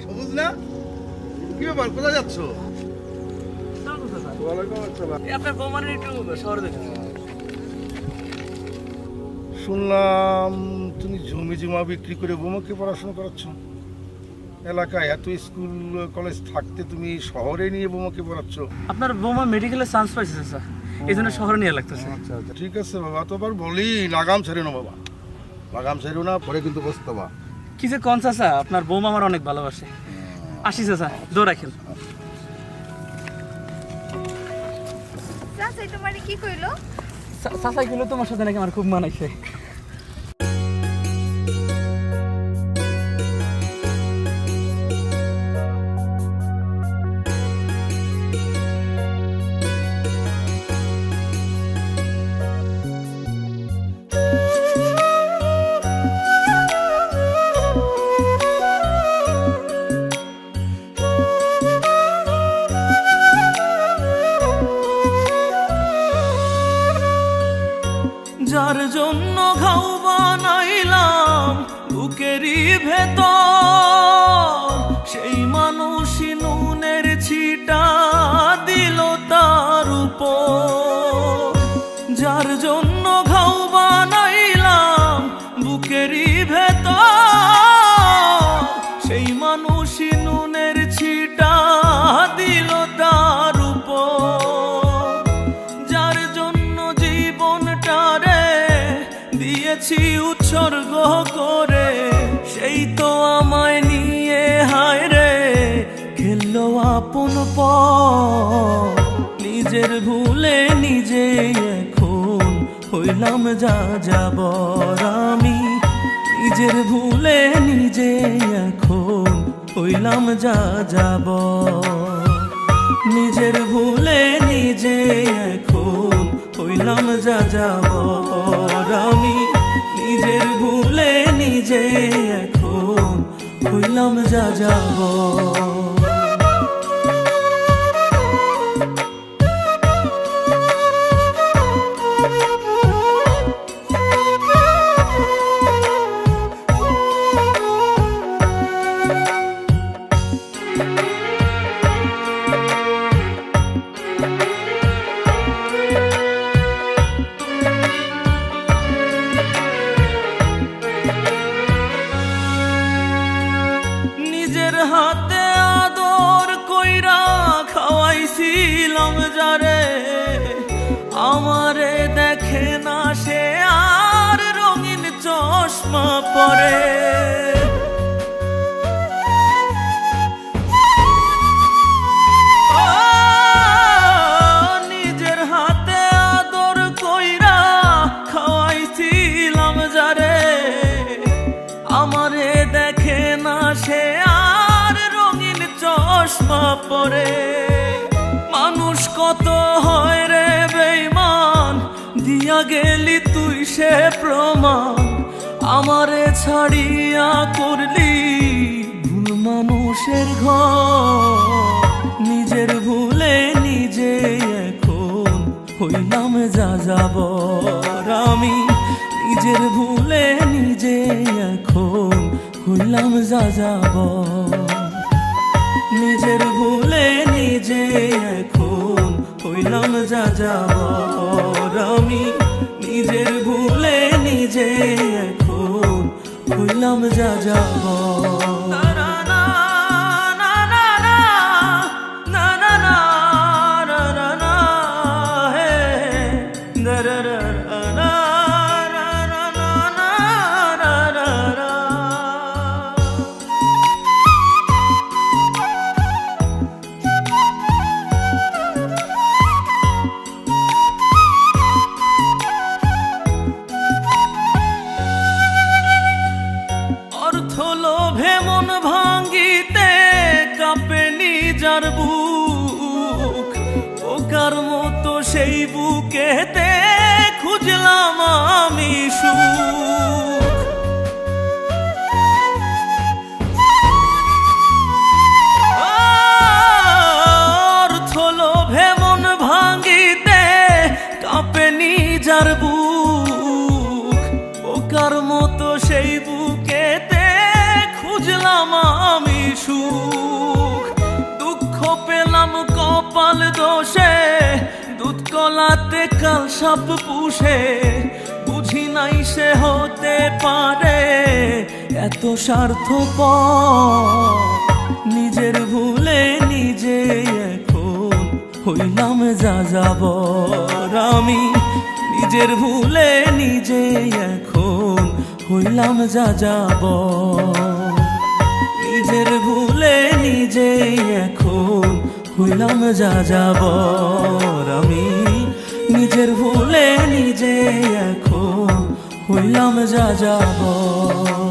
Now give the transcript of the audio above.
সবুজ না? কি ব্যাপার, কোথায় যাচ্ছ? আপনার বৌমানের একটু শহরে দেখেন। শুনলাম তুমি জমি জমা বিক্রি করে বৌমাকে পড়াশোনা করাচ্ছ। এলাকায় এত স্কুল কলেজ থাকতে তুমি শহরে নিয়ে বৌমাকে পড়াচ্ছ। আপনার বৌমা মেডিকেলে চান্স পাইছে স্যার, এই জন্য শহরে নিয়ে লাগতেছে। আচ্ছা আচ্ছা, ঠিক আছে বাবা, তোবার বলি লাগাম ছেড়ে না বাবা, লাগাম ছেড়ো না, পরে কিন্তু বসতবা। কি যে কন চাচা, আপনার বৌমা আমার অনেক ভালোবাসে। আসি চাচা, দৌড় রাখেন। চাচাই তোমারে কি কইলো? চাচাই গুলো তোমার সাথে নাকি আমার খুব মানাইছে। যার জন্য ঘাও বানাইলাম বুকেরই ভেতর, সেই মানুষই নুনের ছিটা দিল তার উপর। যার জন্য ঘাও বানাইলাম বুকেরই ভেতর, সেই মানুষই নুনের ছিটা দিল তার উপর। যার জন্য জীবনটারে দিয়েছি উৎসর্গ করে, সেই তো আমায় নিয়ে হায় রে খেললো আপন পর। নিজের ভুলে নিজে এখন হইলাম যা যাবর আমি, নিজের ভুলে নিজে এখন হইলাম যা যাবর। নিজের ভুলে নিজে এখন হইলাম যা যাবর আমি, নিজের ভুলে নিজে এখন হইলাম যা যাবর। নিজের হাতে আদর কইরা খাওয়াইছিলাম যারে, আমারে দেখে না সে আর রঙিন চশমা পরে। নিজের হাতে আদর কইরা খাওয়াইছিলাম যারে, আমারে দেখে না সে আর রঙিন চশমা পরে। মানুষ কত হয় রে বেঈমান, দিয়া গেলি তুই সে প্রমাণ। আমারে ছাড়িয়া করলি ভুল মানুষের ঘর। নিজের ভুলে নিজে এখন হইলাম যা যাবর আমি, নিজের ভুলে নিজে এখন হইলাম যা যাবর। নিজের ভুলে নিজে এখন হইলাম যা যাবর আমি, নিজের ভুলে নিজে এখন হইলাম যা যাবর। যার বুক পোকার মতো সেই বুকেতে খুঁজলাম আমি সুখ। অর্থ লোভে মন ভাঙিতে কাঁপে যার বুক, পোকার মতো সেই বুকেতে খুঁজলাম আমি সুখ, দুঃখ পেলাম কপাল দোষে, দুধ কলাতে কাল সাপ পুষে, বুঝি নাই সে হতে পারে এত স্বার্থপর। নিজের ভুলে নিজে এখন হইলাম যা যাবর, আমি নিজের ভুলে নিজে এখন হইলাম যা যাবর, নিজের ভুলে নিজে এখন হইলাম যা যাবর, আমি নিজের ভুলে নিজে এখন হইলাম যা যাবর।